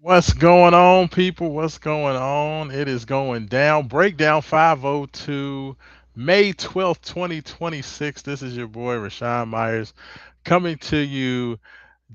What's going on, people? What's going on? It is going down. Breakdown 502, May 12th, 2026. This is your boy, Raashaan Myers, coming to you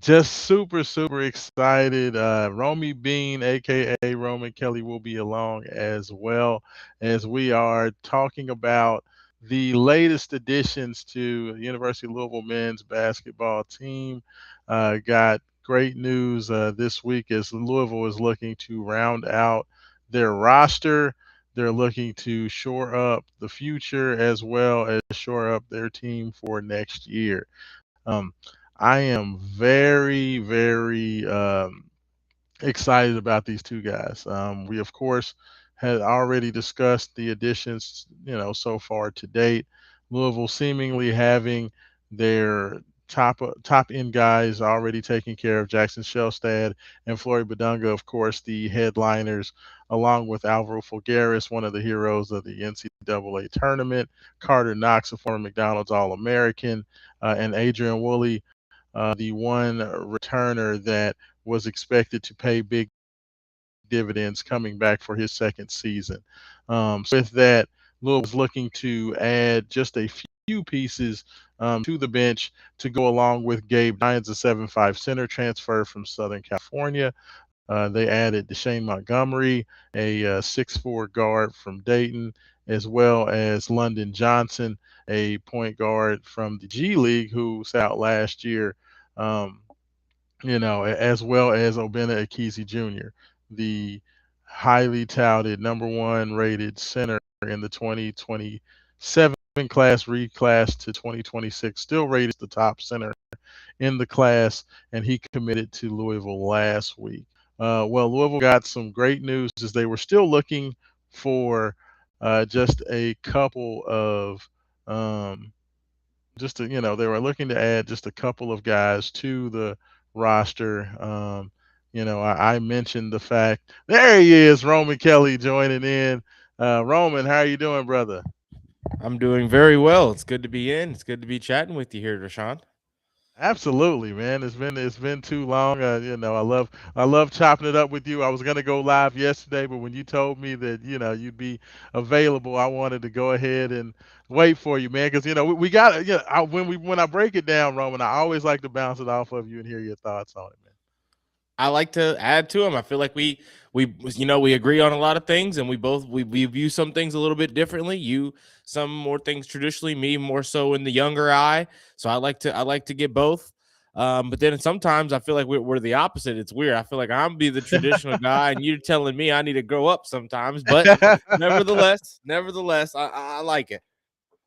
just super excited. Romy Bean, aka Roman Kelly, will be along as well as we are talking about the latest additions to University of Louisville men's basketball team. Got great news this week as Louisville is looking to round out their roster. They're looking to shore up the future as well as shore up their team for next year. I am very excited about these two guys. We, of course, had already discussed the additions, so far to date. Louisville seemingly having their top end guys already taken care of. Jackson Shelstad and Flory Badunga, of course, the headliners, along with Alvaro Fulgaris, one of the heroes of the NCAA tournament. Carter Knox, a former McDonald's All-American, and Adrian Woolley, the one returner that was expected to pay big dividends coming back for his second season. So with that, Louisville was looking to add just a few pieces to the bench to go along with Gabe Dines, a 7'5" center transfer from Southern California. They added Deshane Montgomery, a 6'4" guard from Dayton, as well as London Johnson, a point guard from the G League who sat out last year. Um, as well as Obina Akizi Jr., the highly touted number one rated center in the 2027 class, reclass to 2026, still rated the top center in the class, and he committed to Louisville last week. Well, Louisville got some great news as they were still looking for just a couple of um, they were looking to add just a couple of guys to the roster. I mentioned the fact there he is, Roman Kelly joining in. Roman, how are you doing, brother? I'm doing very well. It's good to be in. It's good to be chatting with you here, Rashawn. Absolutely, man. It's been too long. I love chopping it up with you. I was gonna go live yesterday, but when you told me that you'd be available, I wanted to go ahead and wait for you, man. Because we got when I break it down, Roman, I always like to bounce it off of you and hear your thoughts on it, man. I like to add to them. I feel like we agree on a lot of things, and we view some things a little bit differently. You some more things traditionally, me more so in the younger eye. So I like to get both. But then sometimes I feel like we're the opposite. It's weird. I feel like I'm be the traditional guy, and you're telling me I need to grow up sometimes. But nevertheless, I like it.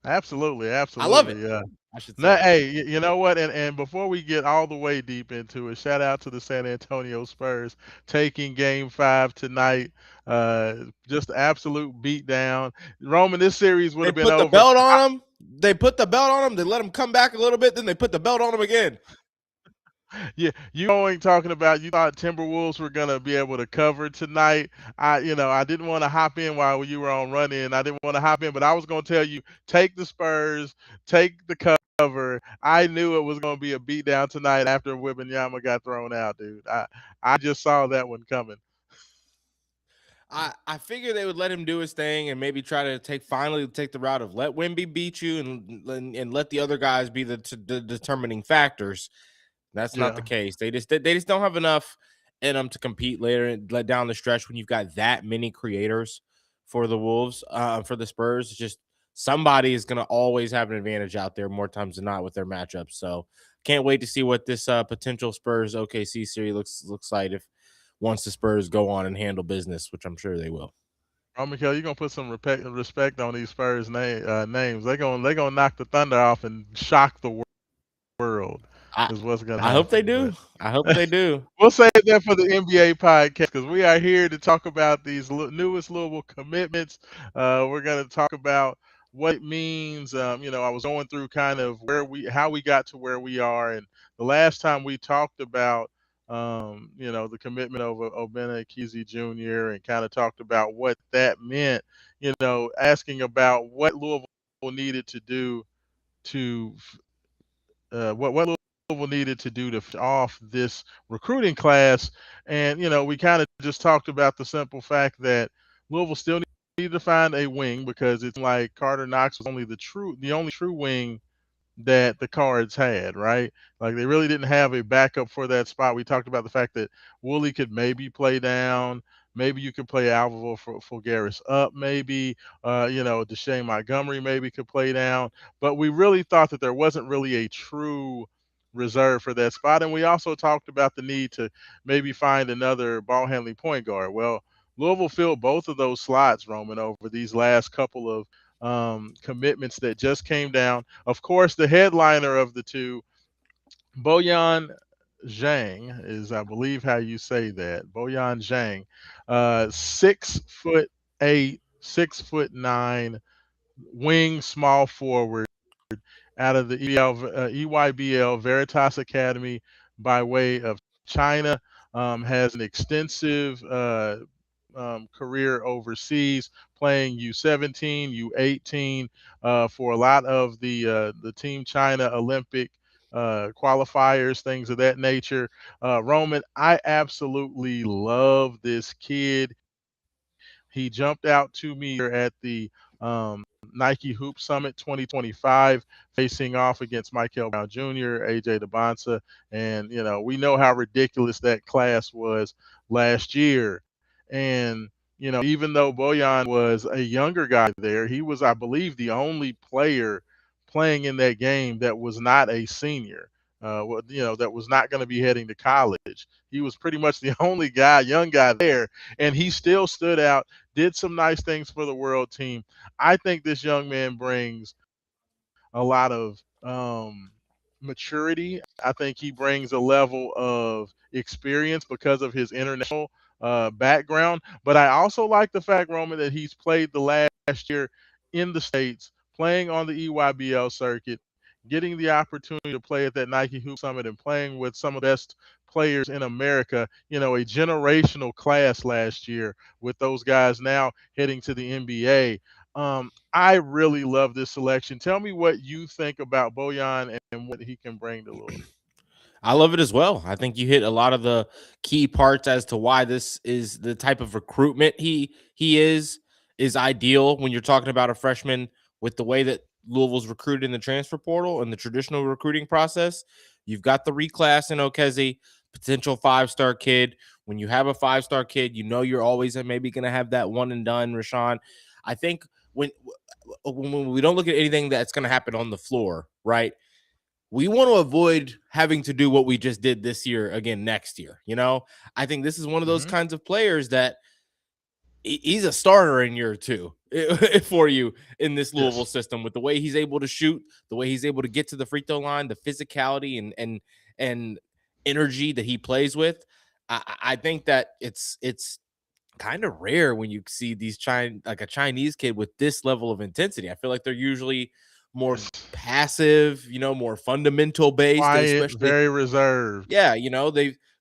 Absolutely, I love it. absolutely. I should Now, say. hey, you know what? And before we get all the way deep into it, shout out to the San Antonio Spurs taking Game 5 tonight. Just absolute beatdown. Roman, this series would They have been put the over. belt on him. They put the belt on him. They let him come back a little bit. Then they put the belt on him again. Yeah, you going talking about you thought Timberwolves were gonna be able to cover tonight. I didn't want to hop in while you were on run in. I didn't want to hop in, but I was gonna tell you take the Spurs, take the cover. I knew it was gonna be a beatdown tonight after Wembanyama got thrown out, dude. I just saw that one coming. I figured they would let him do his thing and maybe try to finally take the route of let Wimby beat you and let the other guys be the determining factors. That's not the Yeah. case. They just don't have enough in them to compete later and let down the stretch when you've got that many creators for the Wolves, for the Spurs. It's just somebody is going to always have an advantage out there more times than not with their matchups. So can't wait to see what this potential Spurs OKC series looks like if once the Spurs go on and handle business, which I'm sure they will. Mikel, you're gonna put some respect on these Spurs names. They're gonna knock the Thunder off and shock the world. I Is what's gonna I hope they happen. But do. I hope they do. we'll save that for the NBA podcast because we are here to talk about these newest Louisville commitments. We're going to talk about what it means. I was going through kind of how we got to where we are, and the last time we talked about, the commitment of Obina Akizi Jr. and kind of talked about what that meant. Asking about what Louisville needed to do to what Louisville Louisville needed to do to off this recruiting class. And, we kind of just talked about the simple fact that Louisville still needed to find a wing because it's like Carter Knox was the only true wing that the Cards had, right? Like they really didn't have a backup for that spot. We talked about the fact that Woolley could maybe play down. Maybe you could play Alvaro Fulgaris up, maybe. Deshane Montgomery maybe could play down. But we really thought that there wasn't really a true reserve for that spot. And we also talked about the need to maybe find another ball handling point guard. Well, Louisville filled both of those slots, Roman, over these last couple of commitments that just came down. Of course, the headliner of the two, Boyan Zhang, is I believe how you say that. Boyan Zhang, 6'8", 6'9", wing small forward out of the EYBL Veritas Academy by way of China. Has an extensive career overseas, playing U17, U18 for a lot of the Team China Olympic qualifiers, things of that nature. Roman, I absolutely love this kid. He jumped out to me here at the Nike Hoop Summit 2025, facing off against Michael Brown Jr., AJ DeBonsa, and we know how ridiculous that class was last year. And even though Boyan was a younger guy there, he was, I believe, the only player playing in that game that was not a senior. That was not going to be heading to college. He was pretty much the only young guy there, and he still stood out, did some nice things for the world team. I think this young man brings a lot of maturity. I think he brings a level of experience because of his international background. But I also like the fact, Roman, that he's played the last year in the States, playing on the EYBL circuit, getting the opportunity to play at that Nike Hoop Summit and playing with some of the best players in America, a generational class last year with those guys now heading to the NBA. I really love this selection. Tell me what you think about Boyan and what he can bring to Louisville. I love it as well. I think you hit a lot of the key parts as to why this is the type of recruitment he is ideal when you're talking about a freshman with the way that Louisville's recruited in the transfer portal and the traditional recruiting process. You've got the reclass in Okezie, potential 5-star kid. When you have a 5-star kid, you're always maybe going to have that one and done, Raashaan. I think when we don't look at anything that's going to happen on the floor, right? We want to avoid having to do what we just did this year again next year. I think this is one of those Hmm. kinds of players that he's a starter in year two for you in this Louisville Yes. system with the way he's able to shoot, the way he's able to get to the free throw line, the physicality and energy that he plays with. I think that it's kind of rare when you see like a Chinese kid with this level of intensity. I feel like they're usually more Yes. passive, more fundamental based, Quiet, especially very reserved. yeah,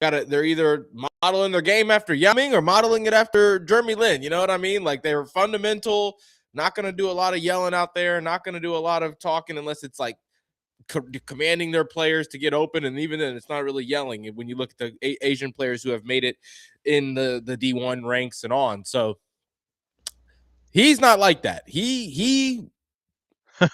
they're either modeling their game after Yaming or modeling it after Jeremy Lin. You know what I mean? Like they're fundamental, not going to do a lot of yelling out there, not going to do a lot of talking unless it's like commanding their players to get open, and even then it's not really yelling when you look at the Asian players who have made it in the D1 ranks and on. So he's not like that. He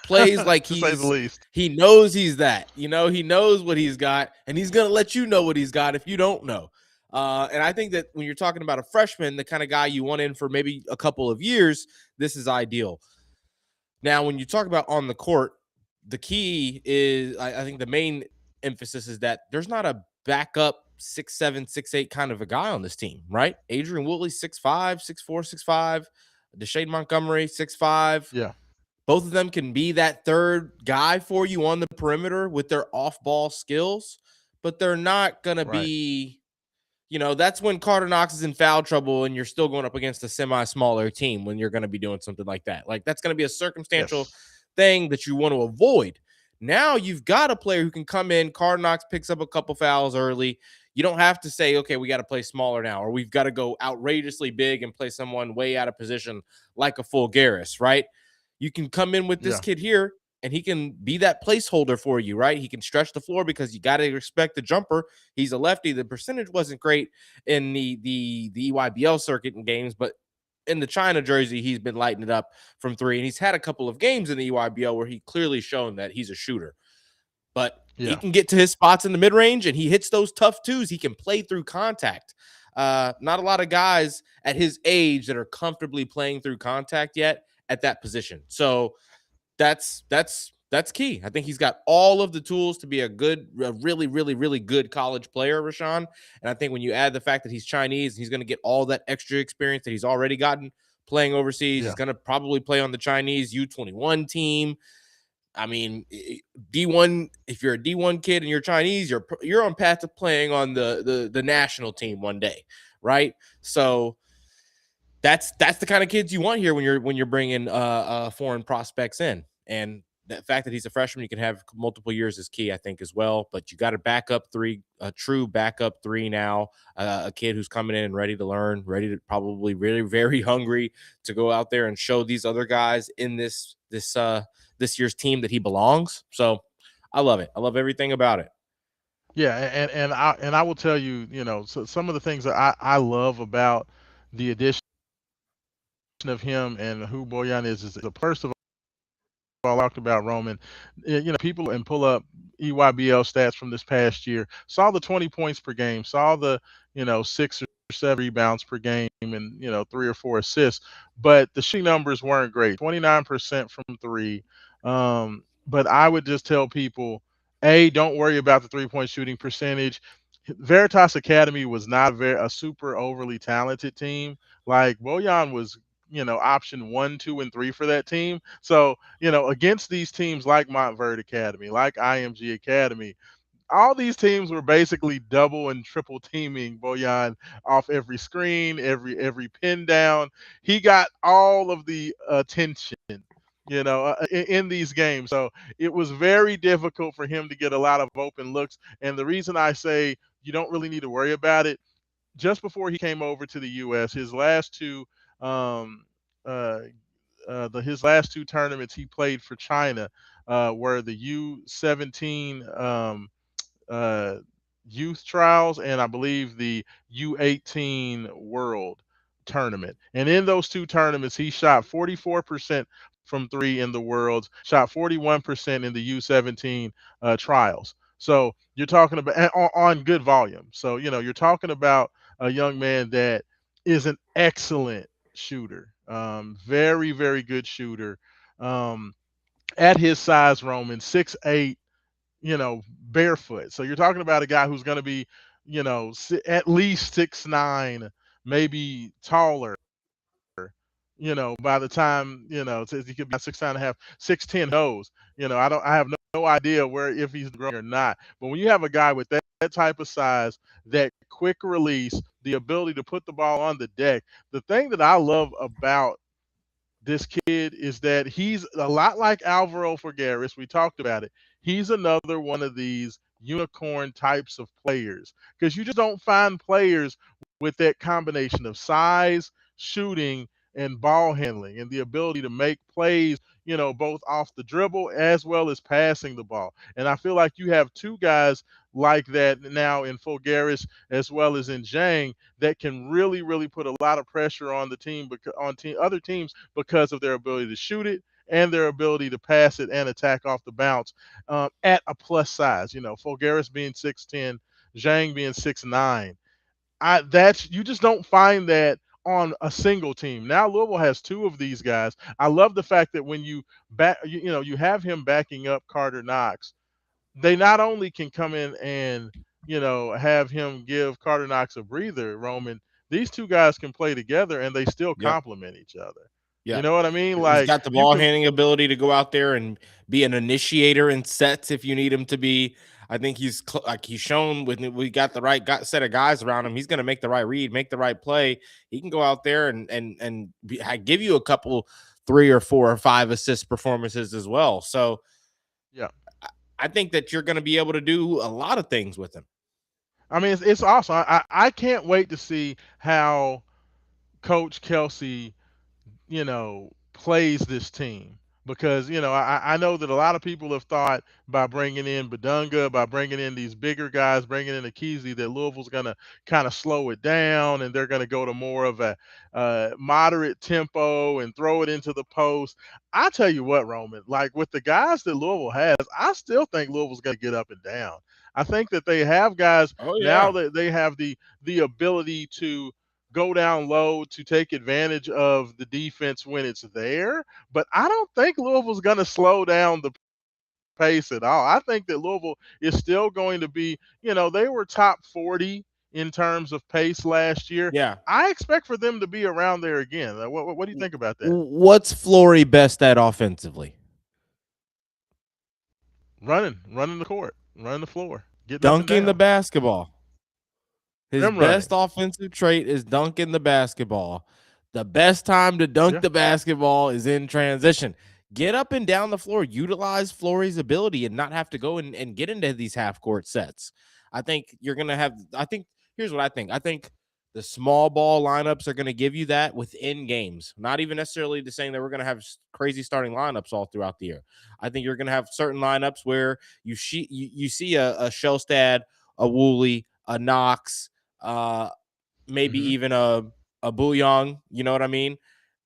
plays like To say the least. he knows he's that. He knows what he's got, and he's gonna let you know what he's got if you don't know. And I think that when you're talking about a freshman, the kind of guy you want in for maybe a couple of years, this is ideal. Now, when you talk about on the court, the key is I think the main emphasis is that there's not a backup 6'7", 6'8" kind of a guy on this team, right? Adrian Woodley, 6'5", 6'4", 6'5", Deshane Montgomery, 6'5". Yeah. Both of them can be that third guy for you on the perimeter with their off-ball skills, but they're not going to Right. be, that's when Carter Knox is in foul trouble and you're still going up against a semi-smaller team when you're going to be doing something like that. Like that's going to be a circumstantial Yes. thing that you want to avoid. Now you've got a player who can come in, Carter Knox picks up a couple fouls early. You don't have to say, okay, we got to play smaller now, or we've got to go outrageously big and play someone way out of position like a full Garris, right? You can come in with this Yeah. kid here. and he can be that placeholder for you, right? He can stretch the floor because you got to respect the jumper. He's a lefty. The percentage wasn't great in the EYBL circuit in games, but in the China jersey, he's been lighting it up from three, and he's had a couple of games in the EYBL where he clearly shown that he's a shooter. But he Yeah. can get to his spots in the mid range, and he hits those tough twos. He can play through contact. Not a lot of guys at his age that are comfortably playing through contact yet at that position. So that's key. I think he's got all of the tools to be a really, really, really good college player, Raashaan. And I think when you add the fact that he's Chinese, he's going to get all that extra experience that he's already gotten playing overseas. He's Yeah. going to probably play on the Chinese U21 team. I mean, D1. If you're a D1 kid and you're Chinese, you're on path to playing on the national team one day, right? So that's the kind of kids you want here when you're bringing foreign prospects in. And the fact that he's a freshman, you can have multiple years is key, I think, as well. But you got a backup three, a true backup three now, a kid who's coming in and ready to learn, ready to probably really very hungry to go out there and show these other guys in this year's team that he belongs. So I love it. I love everything about it. Yeah, and I will tell you, so some of the things that I love about the addition of him and who Boyan is a first of all, I talked about Roman. People and pull up EYBL stats from this past year. Saw the 20 points per game. Saw the 6 or 7 rebounds per game, and 3 or 4 assists. But the shooting numbers weren't great. 29% from three. But I would just tell people, don't worry about the 3-point shooting percentage. Veritas Academy was not a super overly talented team. Like Boyan was, option 1, 2, and 3 for that team. So, against these teams like Montverde Academy, like IMG Academy, all these teams were basically double and triple teaming Boyan off every screen, every pin down. He got all of the attention, in these games. So it was very difficult for him to get a lot of open looks. And the reason I say you don't really need to worry about it, just before he came over to the U.S., his last two um, uh, his last two tournaments he played for China were the U17 uh, youth trials, and I believe the U18 World tournament. And in those two tournaments, he shot 44% from three in the Worlds, shot 41% in the U17 trials. So you're talking about on good volume. So you're talking about a young man that is an excellent shooter, very very good shooter. Um, at his size, Roman 6'8", barefoot. So you're talking about a guy who's going to be, at least 6'9", maybe taller. By the time he could be 6'9.5", 6'10". Who knows? I have no idea where if he's growing or not. But when you have a guy with that type of size, that quick release, the ability to put the ball on the deck, the thing that I love about this kid is that he's a lot like Alvaro Figueres. We talked about it. He's another one of these unicorn types of players because you just don't find players with that combination of size, shooting, and ball handling and the ability to make plays, both off the dribble as well as passing the ball. And I feel like you have two guys like that now in Fulgaris as well as in Zhang that can really, really put a lot of pressure on the team, other teams because of their ability to shoot it and their ability to pass it and attack off the bounce at a plus size. Fulgaris being 6'10", Zhang being 6'9". That's you just don't find that on a single team. Now Louisville has two of these guys. I love the fact that when you you have him backing up Carter Knox, they not only can come in and have him give Carter Knox a breather, Roman. These two guys can play together and they still Yep. complement each other. You Yep. know what I mean? He's Like got the you ball can, handling ability to go out there and be an initiator in sets if you need him to be. I think like he's shown when we got the right set of guys around him. He's going to make the right read, make the right play. He can go out there and give you a couple 3 or 4 or 5 assist performances as well. So yeah. I think that you're going to be able to do a lot of things with him. I mean, it's awesome. I can't wait to see how Coach Kelsey, plays this team. because I know that a lot of people have thought by bringing in Badunga, by bringing in these bigger guys, bringing in Akezi, that Louisville's going to kind of slow it down and they're going to go to more of a moderate tempo and throw it into the post. I tell you what, Roman, like with the guys that Louisville has, I still think Louisville's going to get up and down. I think that they have guys Oh now yeah, that they have the ability to go down low to take advantage of the defense when it's there, but I don't think Louisville's going to slow down the pace at all. I think that Louisville is still going to be, they were top 40 in terms of pace last year. yeah. I expect for them to be around there again. What do you think about that? What's Flory best at offensively? Running the court, running the floor, getting up and Dunking the down, basketball. His rim best running. offensive trait is dunking the basketball. The best time to dunk Yeah, the basketball is in transition. Get up and down the floor. Utilize Flory's ability and not have to go and get into these half court sets. I think you're going to have, I think, here's what I think. I think the small ball lineups are going to give you that within games. Not even necessarily to saying that we're going to have crazy starting lineups all throughout the year. I think you're going to have certain lineups where you see a Shellstad, a Woolley, a Knox, uh, maybe hmm even a Bouillon, you know what I mean?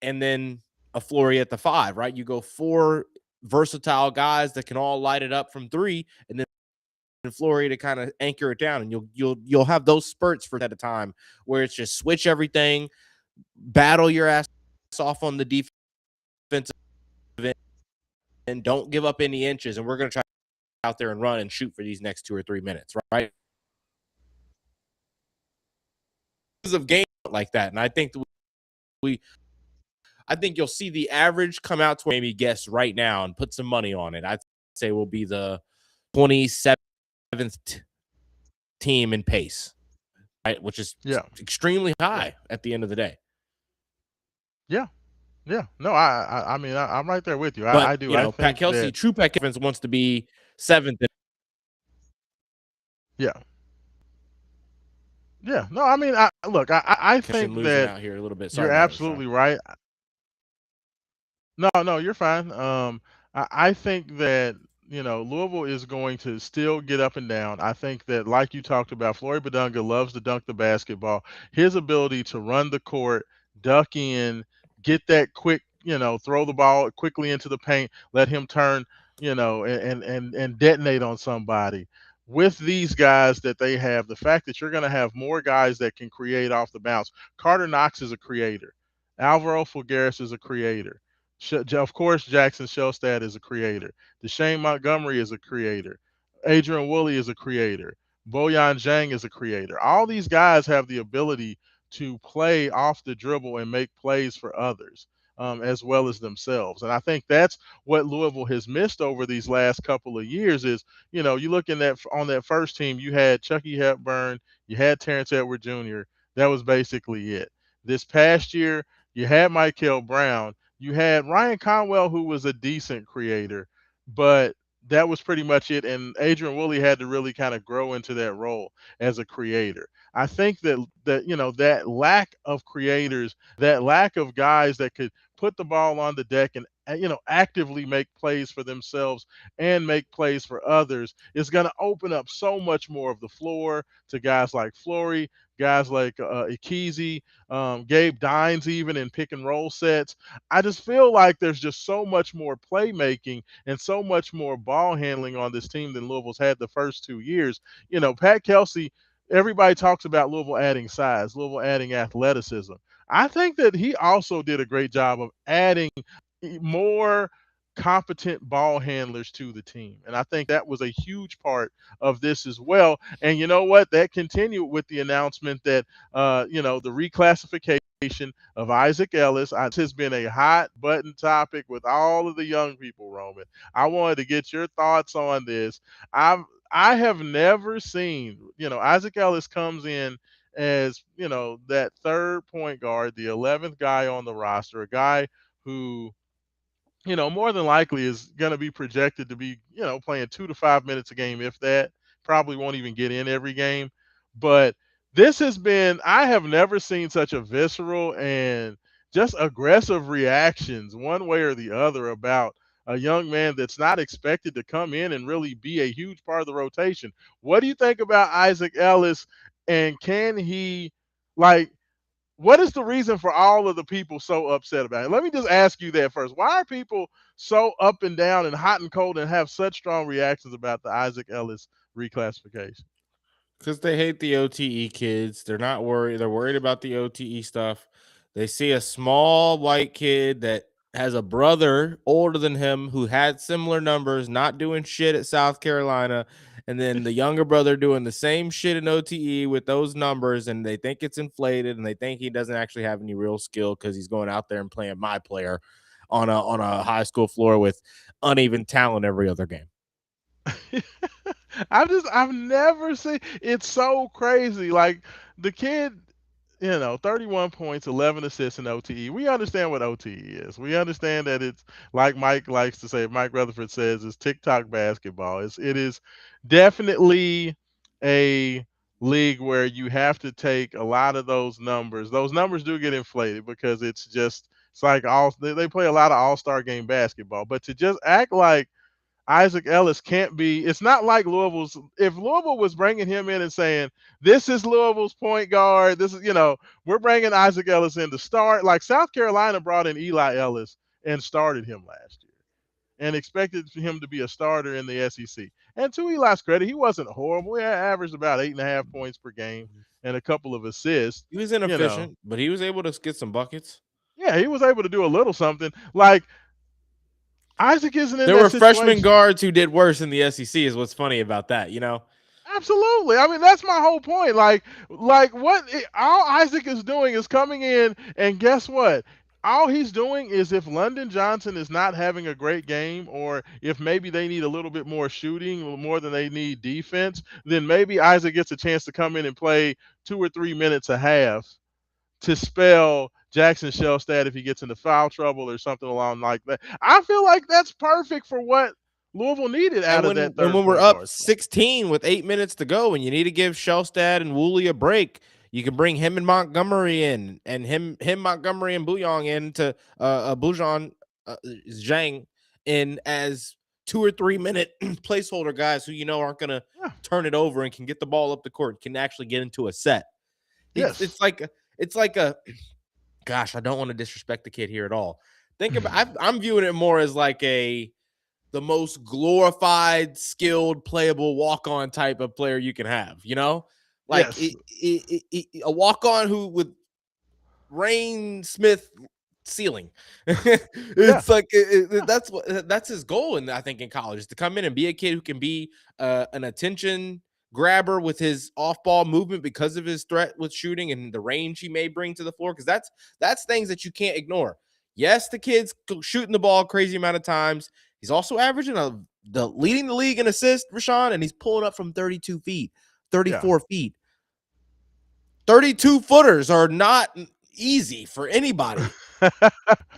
And then a Flory at the five, right? You go four versatile guys that can all light it up from three, and then Flory to kind of anchor it down, and you'll have those spurts for at a time where it's just switch everything, battle your ass off on the defensive end, and don't give up any inches, and we're gonna try out there and run and shoot for these next 2 or 3 minutes, right? Of game like that, and we I think you'll see the average come out to maybe guess right now and put some money on it. I'd say will be the 27th team in pace, right? Which is yeah, extremely yeah, high at the end of the day. yeah, yeah. No, I mean, I'm right there with you. But I do. I Pat think Kelsey, that, true Pat Kelsey wants to be seventh yeah, yeah. No, I mean, I and think losing that out here a little bit. Sorry you're about that, Rashawn. absolutely right. No, no, you're fine. I think that Louisville is going to still get up and down. I think that, like you talked about, Flory Badunga loves to dunk the basketball. His ability to run the court, duck in, get that quick, throw the ball quickly into the paint, let him turn, and detonate on somebody. With these guys that they have, the fact that you're going to have more guys that can create off the bounce. Carter Knox is a creator. Alvaro Fulgaris is a creator. Of course, Jackson Shellstad is a creator. Deshane Montgomery is a creator. Adrian Woolley is a creator. Boyan Zhang is a creator. All these guys have the ability to play off the dribble and make plays for others, as well as themselves. And I think that's what Louisville has missed over these last couple of years. Is you look in that on that first team, you had Chucky Hepburn, you had Terrence Edward Jr. That was basically it. This past year, you had Michael Brown, you had Ryan Conwell, who was a decent creator, but that was pretty much it. And Adrian Woolley had to really kind of grow into that role as a creator. I think that lack of creators, that lack of guys that could put the ball on the deck and actively make plays for themselves and make plays for others is going to open up so much more of the floor to guys like Flory, guys like Akezi, Gabe Dines, even in pick and roll sets. I just feel like there's just so much more playmaking and so much more ball handling on this team than Louisville's had the first 2 years. Pat Kelsey, everybody talks about Louisville adding size, Louisville adding athleticism. I think that he also did a great job of adding more competent ball handlers to the team. And I think that was a huge part of this as well. And you know what? That continued with the announcement that, the reclassification of Isaac Ellis. Has been a hot button topic with all of the young people, Roman. I wanted to get your thoughts on this. I have never seen, Isaac Ellis comes in as, that third point guard, the 11th guy on the roster, a guy who more than likely is going to be projected to be, playing 2 to 5 minutes a game, if that. Probably won't even get in every game. But I have never seen such a visceral and just aggressive reactions one way or the other about a young man that's not expected to come in and really be a huge part of the rotation. What do you think about Isaac Ellis? And can he, like, what is the reason for all of the people so upset about it? Let me just ask you that first. Why are people so up and down and hot and cold and have such strong reactions about the Isaac Ellis reclassification? Because they hate the OTE kids. They're not worried. They're worried about the OTE stuff. They see a small white kid that has a brother older than him who had similar numbers, not doing shit at South Carolina, and then the younger brother doing the same shit in OTE with those numbers, and they think it's inflated, and they think he doesn't actually have any real skill because he's going out there and playing my player on a high school floor with uneven talent every other game. I've never seen, it's so crazy. Like the kid, 31 points, 11 assists in OTE. We understand what OTE is. We understand that it's, like Mike likes to say, Mike Rutherford says, it's TikTok basketball. It is definitely a league where you have to take a lot of those numbers. Those numbers do get inflated because it's like they play a lot of all-star game basketball. But to just act like Isaac Ellis can't be. It's not like Louisville's. If Louisville was bringing him in and saying, "This is Louisville's point guard. This is, we're bringing Isaac Ellis in to start." Like South Carolina brought in Eli Ellis and started him last year and expected him to be a starter in the SEC. And to Eli's credit, he wasn't horrible. He averaged about 8.5 points per game and a couple of assists. He was You know, inefficient, but he was able to get some buckets. yeah, he was able to do a little something. Like Isaac isn't in There that were freshman situation. guards who did worse in the SEC. Is what's funny about that, you know? Absolutely. I mean, that's my whole point. Like all Isaac is doing is coming in, and guess what? All he's doing is, if London Johnson is not having a great game, or if maybe they need a little bit more shooting, more than they need defense, then maybe Isaac gets a chance to come in and play 2 or 3 minutes a half to spell Jackson Shellstat if he gets into foul trouble or something along like that. I feel like that's perfect for what Louisville needed And out of that third when we're point up guard spot. 16 with 8 minutes to go, and you need to give Shellstad and Woolley a break, you can bring him and Montgomery in, and him Montgomery and Bouillon into Boujon Zhang in as 2 or 3 minute placeholder guys who aren't going to Yeah. turn it over and can get the ball up the court, can actually get into a set. It's Yes. it's like it's like a gosh, I don't want to disrespect the kid here at all. Think about I'm viewing it more as like the most glorified, skilled, playable walk-on type of player you can have, Like Yes. a walk-on who with Rain Smith ceiling. Yeah. It's like Yeah. that's his goal, and I think in college is to come in and be a kid who can be an attention grabber with his off-ball movement because of his threat with shooting and the range he may bring to the floor. Because that's things that you can't ignore. Yes, the kid's shooting the ball a crazy amount of times. He's also averaging the leading the league in assists, Raashaan, and he's pulling up from 32 feet, Yeah. 34 feet. 32 footers are not easy for anybody.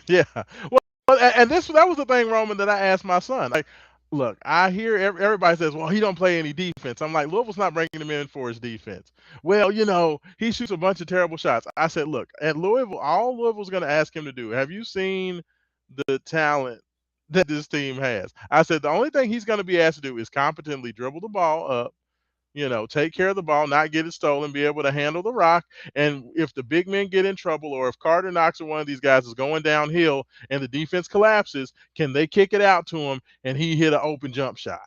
Yeah. Well, and that was the thing, Roman, that I asked my son. Like, look, I hear everybody says, "Well, he don't play any defense." I'm like, Louisville's not bringing him in for his defense. Well, he shoots a bunch of terrible shots. I said, look, at Louisville, all Louisville's going to ask him to do. Have you seen the talent that this team has? I said the only thing he's going to be asked to do is competently dribble the ball up, take care of the ball, not get it stolen, be able to handle the rock. And if the big men get in trouble, or if Carter Knox or one of these guys is going downhill and the defense collapses, can they kick it out to him and he hit an open jump shot?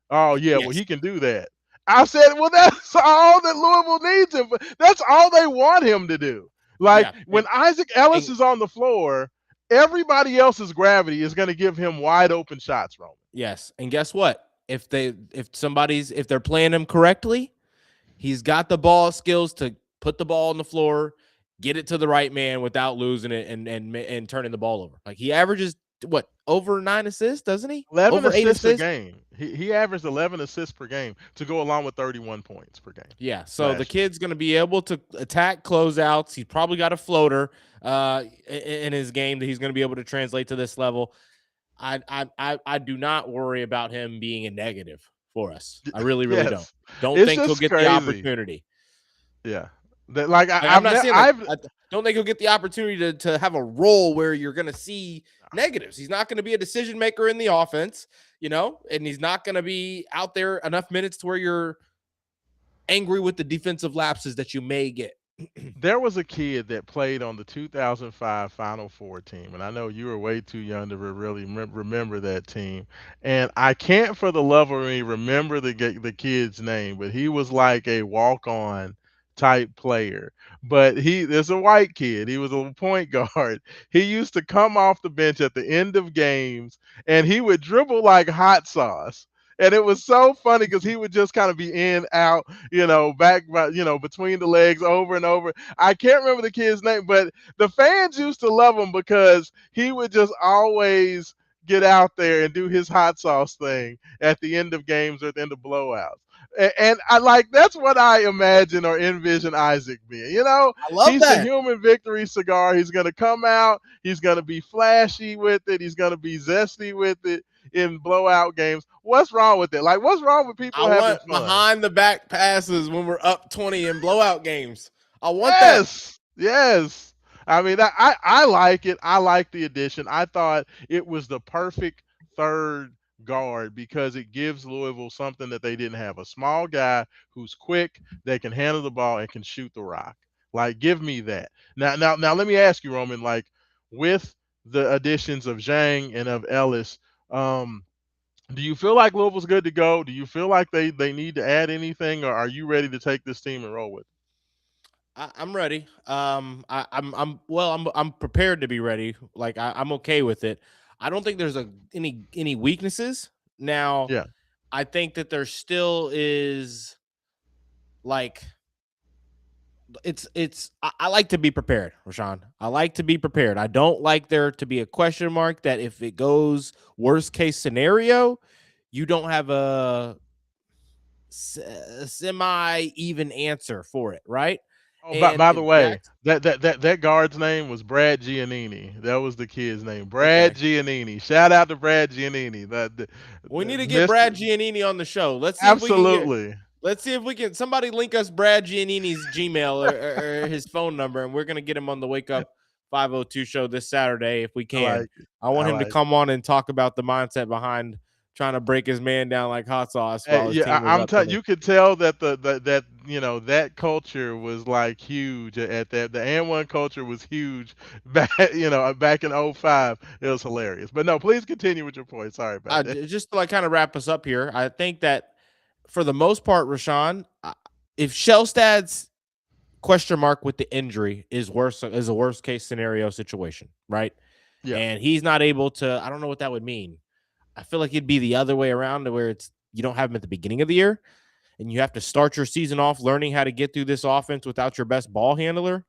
Oh, yeah, well, Yes. he can do that. I said, well, that's all that Louisville needs him for. That's all they want him to do. Like Yeah. when Isaac Ellis And is on the floor, everybody else's gravity is going to give him wide open shots, Roman. yes. And guess what? If they're playing him correctly, he's got the ball skills to put the ball on the floor, get it to the right man without losing it and turning the ball over. Like he averages what, over 9 assists, doesn't he? 11 Over eight assists a assists. game. He averaged 11 assists per game to go along with 31 points per game Yeah, so the last year. kid's going to be able to attack closeouts. He's probably got a floater in his game that he's going to be able to translate to this level. I do not worry about him being a negative for us. I really, really don't. Yes. Don't It's think he'll just get the crazy. opportunity. Yeah. That like Like, I'm I've not never saying like I've I don't think he'll get the opportunity to have a role where you're going to see negatives. He's not going to be a decision maker in the offense, and he's not going to be out there enough minutes to where you're angry with the defensive lapses that you may get. there was a kid that played on the 2005 Final Four team, and I know you were way too young to really remember that team. And I can't, for the love of me, remember the kid's name, but he was like a walk-on type player. But there's a white kid. He was a point guard. He used to come off the bench at the end of games, and he would dribble like hot sauce. And it was so funny because he would just kind of be in, out, back, between the legs over and over. I can't remember the kid's name, but the fans used to love him because he would just always get out there and do his hot sauce thing at the end of games or at the end of blowouts. And I like that's what I imagine or envision Isaac being. I love He's the that. human victory cigar. He's gonna come out. He's gonna be flashy with it. He's gonna be zesty with it in blowout games. What's wrong with it? Like, what's wrong with people I having want fun? behind the back passes when we're up 20 in blowout games. I want that. Yes, yes. I mean, I like it. I like the addition. I thought it was the perfect third guard because it gives Louisville something that they didn't have. A small guy who's quick, that can handle the ball and can shoot the rock. Like, give me that. Now, let me ask you, Roman. Like, with the additions of Zhang and of Ellis, um, do you feel like Louisville's good to go? Do you feel like they need to add anything, or are you ready to take this team and roll with it? I'm ready. I'm well. I'm prepared to be ready. Like I'm okay with it. I don't think there's any weaknesses. Now, Yeah. I think that there still is like I like to be prepared, Raashaan. I like to be prepared. I don't like there to be a question mark that if it goes worst case scenario, you don't have a semi even answer for it, right? Oh, by, And by the if way, Jackson, that guard's name was Brad Giannini. That was the kid's name, Brad okay, Giannini. Shout out to Brad Giannini. we need to get Mr. Brad Giannini on the show. Let's see if we can get. Absolutely. Let's see if we can. Somebody link us Brad Giannini's Gmail or his phone number, and we're gonna get him on the Wake Up 502 show this Saturday if we I can. like it. I want I him to like come on and talk about the mindset behind trying to break his man down like hot sauce Hey, while his yeah, team was I'm up telling 20. you could tell that that that culture was like huge at that. The and one culture was huge back back in '05. It was hilarious. But no, please continue with your point. Sorry about that. Just to like kind of wrap us up here, I think that for the most part, Raashaan, if Shellstad's question mark with the injury is a worst case scenario situation, right? Yeah, And he's not able to. I don't know what that would mean. I feel like it'd be the other way around to where it's you don't have him at the beginning of the year and you have to start your season off learning how to get through this offense without your best ball handler.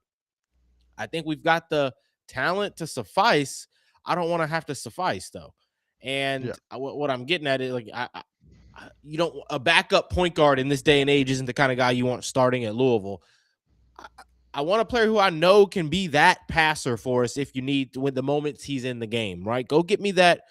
I think we've got the talent to suffice. I don't want to have to suffice though. yeah, And what I'm getting at is like you don't a backup point guard in this day and age isn't the kind of guy you want starting at Louisville. I, I want a player who I know can be that passer for us if you need when the moments he's in the game, right? Go get me that.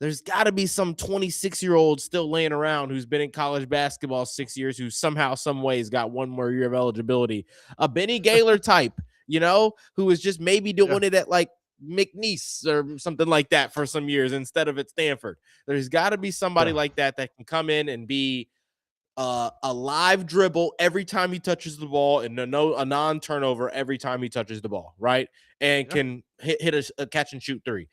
There's got to be some 26-year-old still laying around who's been in college basketball 6 years, who somehow, some ways got one more year of eligibility. A Benny Gaylor type, who is just maybe yeah, doing it at like McNeese or something like that for some years instead of at Stanford. There's got to be somebody yeah, like that can come in and be a live dribble every time he touches the ball and a non-turnover every time he touches the ball, right? And yeah, can hit a catch and shoot three.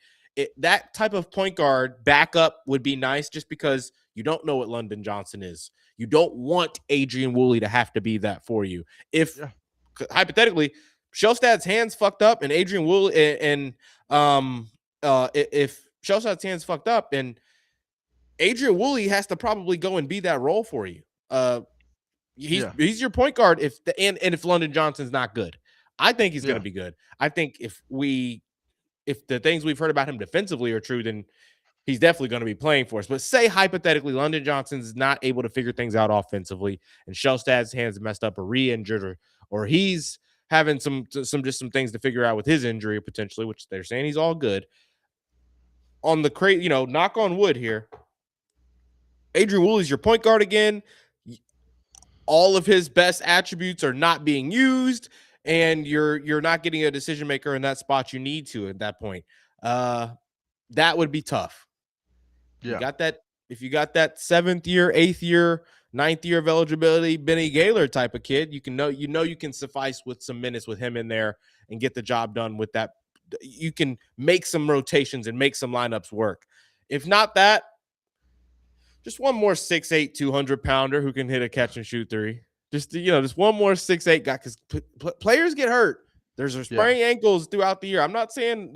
That type of point guard backup would be nice just because you don't know what London Johnson is. You don't want Adrian Woolley to have to be that for you. If yeah, hypothetically, Shellstad's hands fucked up and Adrian Woolley if Shellstad's hands fucked up and Adrian Woolley has to probably go and be that role for you. Uh, he's yeah, he's your point guard and if London Johnson's not good. I think he's going to yeah, be good. I think if the things we've heard about him defensively are true, then he's definitely going to be playing for us. But say hypothetically, London Johnson's not able to figure things out offensively, and Shellstad's hands messed up or re-injured, or he's having some things to figure out with his injury potentially, which they're saying he's all good. On the knock on wood here. Adrian Woolley's your point guard again. all of his best attributes are not being used, and you're not getting a decision maker in that spot you need to at that point. Uh, that would be tough. If you Yeah. got that, if you got that 7th year, 8th year, 9th year of eligibility, Benny Gaylor type of kid, you can suffice with some minutes with him in there and get the job done with that. You can make some rotations and make some lineups work. If not that, just one more 6'8", 200-pounder who can hit a catch and shoot three. Just one more 6'8" guy, because players get hurt. There's a Yeah. sprained ankles throughout the year. I'm not saying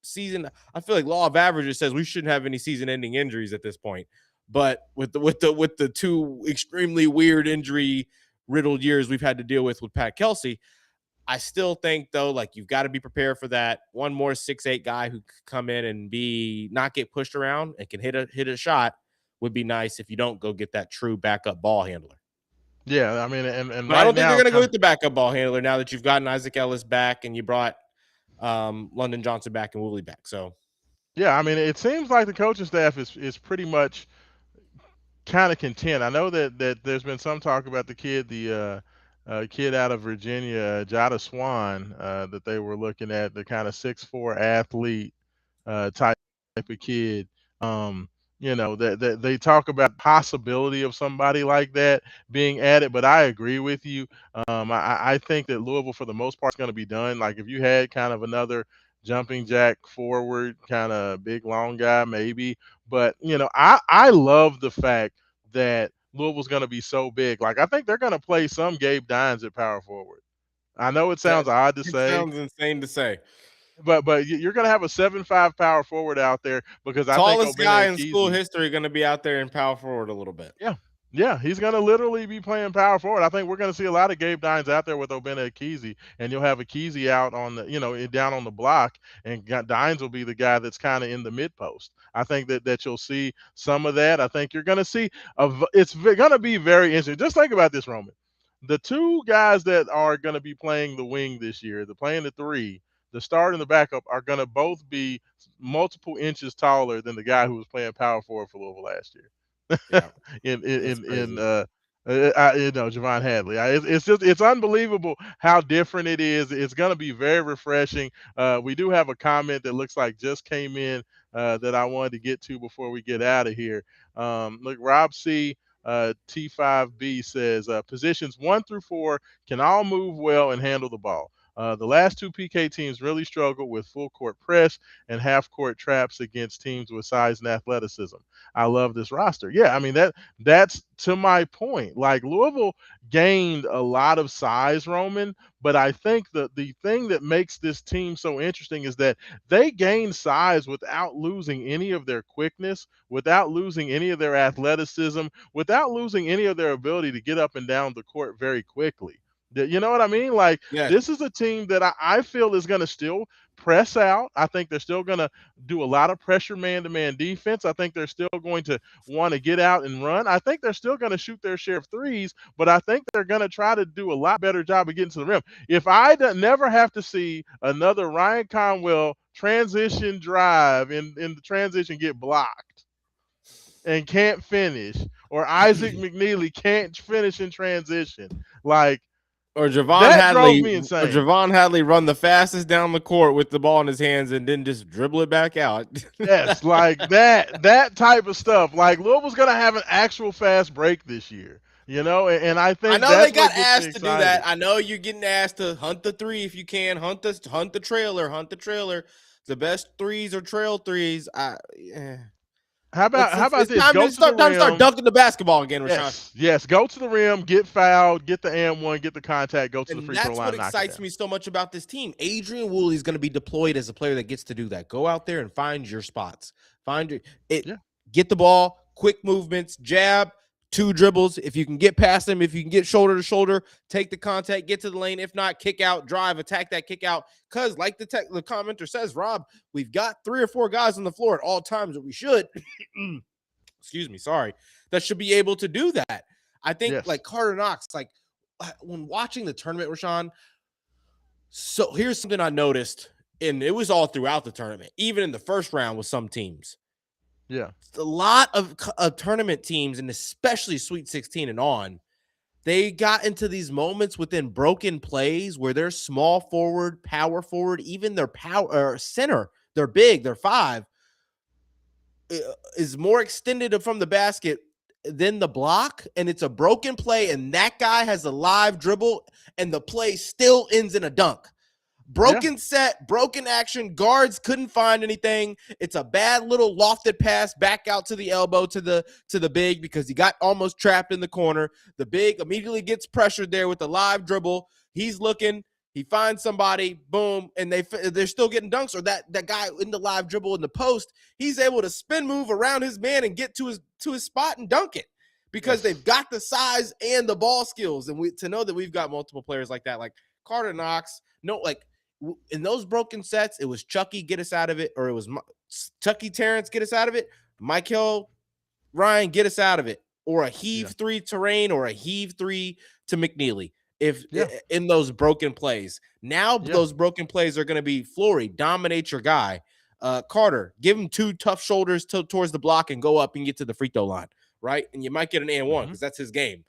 season. I feel like law of averages says we shouldn't have any season-ending injuries at this point. But with the two extremely weird injury riddled years we've had to deal with Pat Kelsey, I still think though, like, you've got to be prepared for that. One more 6'8" guy who could come in and be not get pushed around and can hit a shot would be nice if you don't go get that true backup ball handler. Yeah. I mean, and But I right don't think they're now, going to go kind of, get the backup ball handler now that you've gotten Isaac Ellis back and you brought London Johnson back and Woolley back. So yeah. I mean, it seems like the coaching staff is pretty much kind of content. I know that there's been some talk about the kid out of Virginia, Jada Swan, that they were looking at, the kind of 6'4" athlete type of kid. Um, that they talk about possibility of somebody like that being added, but I agree with you. I think that Louisville, for the most part, is going to be done. Like, if you had kind of another jumping jack forward, kind of big long guy, maybe. But I love the fact that Louisville's going to be so big. Like, I think they're going to play some Gabe Dines at power forward. I know it that sounds odd to it say, sounds insane to say. but you're going to have a 7'5" power forward out there, because I think Tallest guy Obinna in school Ekezie. history going to be out there in power forward a little bit. Yeah. Yeah, he's going to literally be playing power forward. I think we're going to see a lot of Gabe Dines out there with Obinna Ekezie, and you'll have Ekezie out on down on the block, and Dines will be the guy that's kind of in the mid post. I think that you'll see some of that. I think you're going to see it's going to be very interesting. Just think about this, Roman. The two guys that are going to be playing the wing this year, the playing the three, the start and the backup, are going to both be multiple inches taller than the guy who was playing power forward for Louisville last year. Yeah, that's In crazy. Javon Hadley. It's unbelievable how different it is. It's going to be very refreshing. We do have a comment that looks like just came in, that I wanted to get to before we get out of here. Look, Rob C. T5B says, positions 1 through 4 can all move well and handle the ball. The last two PK teams really struggled with full court press and half court traps against teams with size and athleticism. I love this roster. Yeah, I mean, that's to my point. Like, Louisville gained a lot of size, Roman, but I think the thing that makes this team so interesting is that they gained size without losing any of their quickness, without losing any of their athleticism, without losing any of their ability to get up and down the court very quickly. You know what I mean? Like, Yes. this is a team that I feel is going to still press out. I think they're still going to do a lot of pressure man-to-man defense. I think they're still going to want to get out and run. I think they're still going to shoot their share of threes, but I think they're going to try to do a lot better job of getting to the rim. If I never have to see another Ryan Conwell transition drive in the transition get blocked and can't finish, or Isaac McNeely can't finish in transition, like, Or that drove me insane. Javon Hadley run the fastest down the court with the ball in his hands and then just dribble it back out. Yes, like that type of stuff. Like, Louisville's gonna have an actual fast break this year, and I I think know they that's got what gets me asked to do that. excited. I know you're getting asked to hunt the three if you can. Hunt the trailer. Hunt the trailer. The best threes are trail threes. How about how about It's this? Go to the time to start rim. dunking the basketball again, Raashaan. Yes, yes. Go to the rim, get fouled, get the and one, get the contact, go to the And free throw that's what line, knock it excites down. me so much about this team. Adrian Woolley is going to be deployed as a player that gets to do that. Go out there and find your spots. Find your it. Yeah, Get the ball, quick movements, jab, two dribbles. If you can get past him, if you can get shoulder to shoulder, take the contact, get to the lane. If not, kick out, drive, attack that kick out. Because like the commenter says, Rob, we've got 3 or 4 guys on the floor at all times that we should. Excuse me, sorry. That should be able to do that. I think yes, like Carter Knox, like when watching the tournament, Raashaan. So here's something I noticed, and it was all throughout the tournament, even in the first round with some teams. yeah, A lot of tournament teams, and especially Sweet 16 and on, they got into these moments within broken plays where their small forward, power forward, even their power or center, they're big, they're five, is more extended from the basket than the block, and it's a broken play, and that guy has a live dribble, and the play still ends in a dunk. Yeah. Broken set, broken action. Guards couldn't find anything. It's a bad little lofted pass back out to the elbow to the big because he got almost trapped in the corner. The big immediately gets pressured there with the live dribble. He's looking. He finds somebody, boom, and they're still getting dunks. Or that guy in the live dribble in the post, he's able to spin move around his man and get to his spot and dunk it because Yes. they've got the size and the ball skills. And to know that we've got multiple players like that, like Carter Knox, no, like in those broken sets, it was Chucky get us out of it, or it was Chucky Terrence get us out of it, Michael Ryan get us out of it, or a Yeah. heave three to Rain, or a heave three to McNeely. If Yeah. in those broken plays, now Yeah. those broken plays are going to be Flory, dominate your guy. Carter, give him two tough shoulders towards the block and go up and get to the free throw line, right? And you might get an and one Hmm. because that's his game.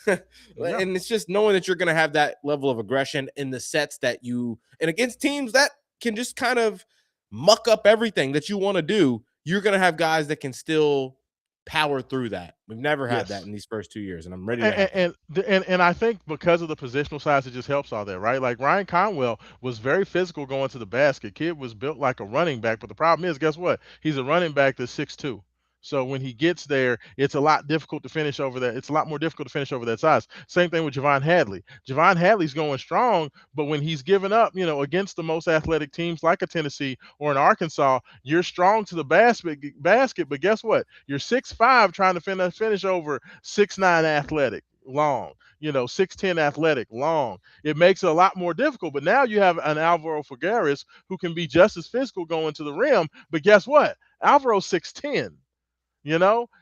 Yeah. And it's just knowing that you're going to have that level of aggression in the sets that you and against teams that can just kind of muck up everything that you want to do. You're going to have guys that can still power through that. We've never had that Yes. in these first 2 years, and I'm ready to and have it. and, and I think because of the positional size, it just helps all that, right? Like Ryan Conwell was very physical going to the basket. Kid was built like a running back, but the problem is, guess what? He's a running back that's 6'2". So when he gets there, it's a lot difficult to finish over that. It's a lot more difficult to finish over that size. Same thing with Javon Hadley. Javon Hadley's going strong, but when he's given up, against the most athletic teams like a Tennessee or an Arkansas, you're strong to the basket. But guess what? You're 6'5", trying to finish over 6'9" athletic long, 6'10" athletic long. It makes it a lot more difficult. But now you have an Alvaro Figueres who can be just as physical going to the rim. But guess what? Alvaro's 6'10".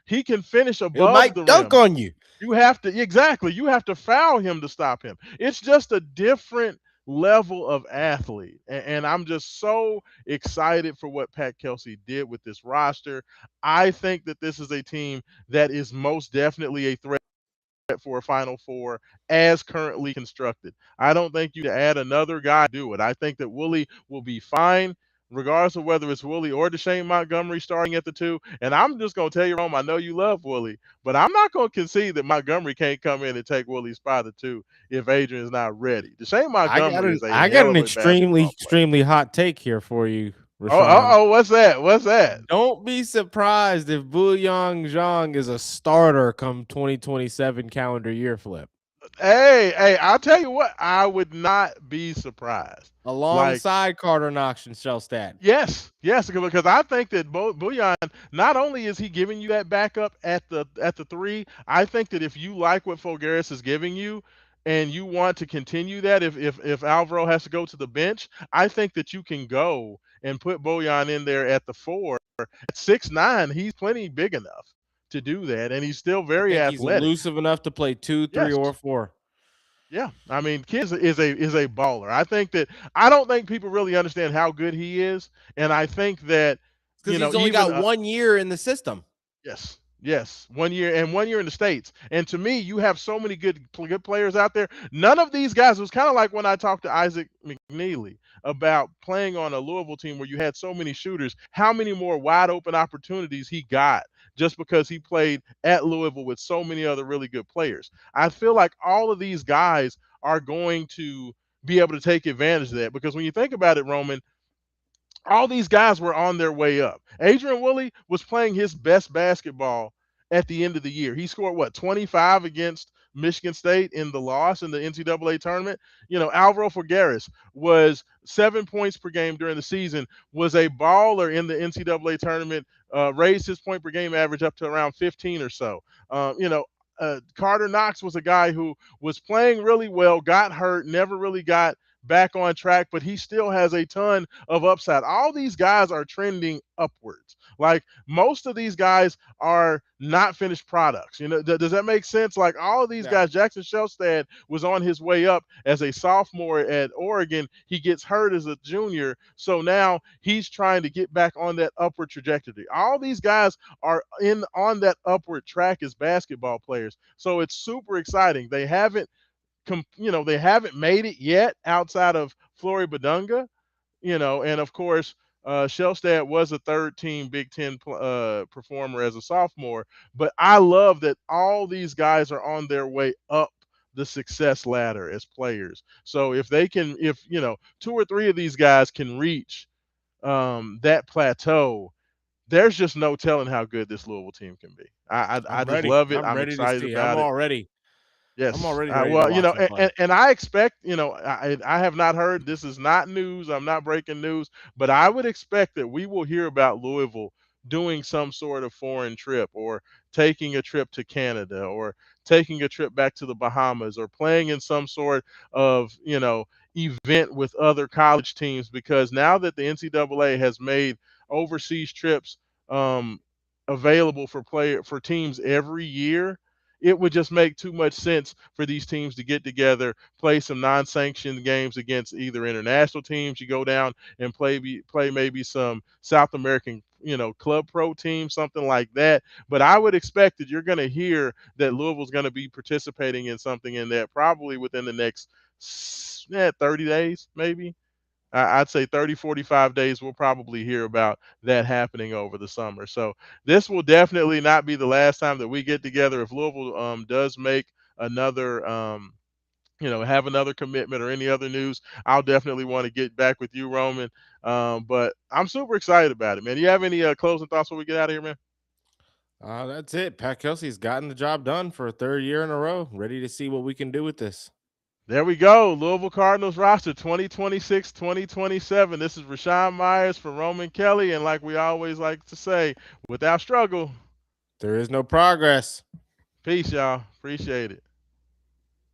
He can finish It above the might dunk rim. on you. You have to, exactly. You have to foul him to stop him. It's just a different level of athlete. And I'm just so excited for what Pat Kelsey did with this roster. I think that this is a team that is most definitely a threat for a Final Four as currently constructed. I don't think you add another guy do it. I think that Wooly will be fine, regardless of whether it's Wooly or Deshane Montgomery starting at the two. And I'm just going to tell you, Rome, I know you love Wooly, but I'm not going to concede that Montgomery can't come in and take Wooly's spot at two if Adrian's not ready. Deshane Montgomery is a I got hell an of a extremely basketball player. extremely hot take here for you, Oh, Rashawn. what's that? What's that? Don't be surprised if Booyang Zhang is a starter come 2027 calendar year flip Hey, I'll tell you what, I would not be surprised. Like, alongside Carter Knox and Shellstat. yes, because I think that Bouillon, not only is he giving you that backup at the three, I think that if you like what Fulgaris is giving you, and you want to continue that, if Alvaro has to go to the bench, I think that you can go and put Bouillon in there at the four. At 6'9", he's plenty big enough to do that, and he's still I very think he's athletic. elusive enough to play 2, 3, Yes. or 4. Yeah, I mean, Kidd is a baller. I don't think people really understand how good he is, and I think that Because he's only even got 1 year in the system. yes, 1 year and 1 year in the states. And to me, you have so many good players out there. None of these guys, it was kind of like when I talked to Isaac McNeely about playing on a Louisville team where you had so many shooters. How many more wide open opportunities he got just because he played at Louisville with so many other really good players. I feel like all of these guys are going to be able to take advantage of that because when you think about it, Roman, all these guys were on their way up. Adrian Woolley was playing his best basketball at the end of the year. He scored 25 against Michigan State in the loss in the NCAA tournament. Alvaro Figueres was 7 points per game during the season, was a baller in the NCAA tournament, raised his point per game average up to around 15 or so. Carter Knox was a guy who was playing really well, got hurt, never really got back on track, but he still has a ton of upside. All these guys are trending upwards. Like most of these guys are not finished products. Does that make sense? Like all of these Yeah. guys, Jackson Shelstad was on his way up as a sophomore at Oregon. He gets hurt as a junior, so now he's trying to get back on that upward trajectory. All these guys are in on that upward track as basketball players, so it's super exciting. They haven't made it yet outside of Flory Badunga, and of course, Shellstad was a third team Big Ten performer as a sophomore. But I love that all these guys are on their way up the success ladder as players. So if two or three of these guys can reach that plateau, there's just no telling how good this Louisville team can be. I I'm just ready. love it. I'm I'm ready to excited see. I'm about it. already. I'm Yes. already ready to Well, watch them play. and I expect, I have not heard, this is not news. I'm not breaking news, but I would expect that we will hear about Louisville doing some sort of foreign trip or taking a trip to Canada or taking a trip back to the Bahamas or playing in some sort of, event with other college teams because now that the NCAA has made overseas trips um, available for teams every year, it would just make too much sense for these teams to get together, play some non-sanctioned games against either international teams. You go down and play maybe some South American, club pro teams, something like that. But I would expect that you're going to hear that Louisville's going to be participating in something in that probably within the next 30 days, maybe. I'd say 30, 45 days, we'll probably hear about that happening over the summer. So this will definitely not be the last time that we get together. If Louisville does make another, have another commitment or any other news, I'll definitely want to get back with you, Roman. But I'm super excited about it, man. You have any closing thoughts before we get out of here, man? That's it. Pat Kelsey's gotten the job done for a third year in a row. Ready to see what we can do with this. There we go. Louisville Cardinals roster 2026 2027. This is Raashaan Myers for Roman Kelly. And like we always like to say, without struggle, There is no progress. peace, y'all. Appreciate it.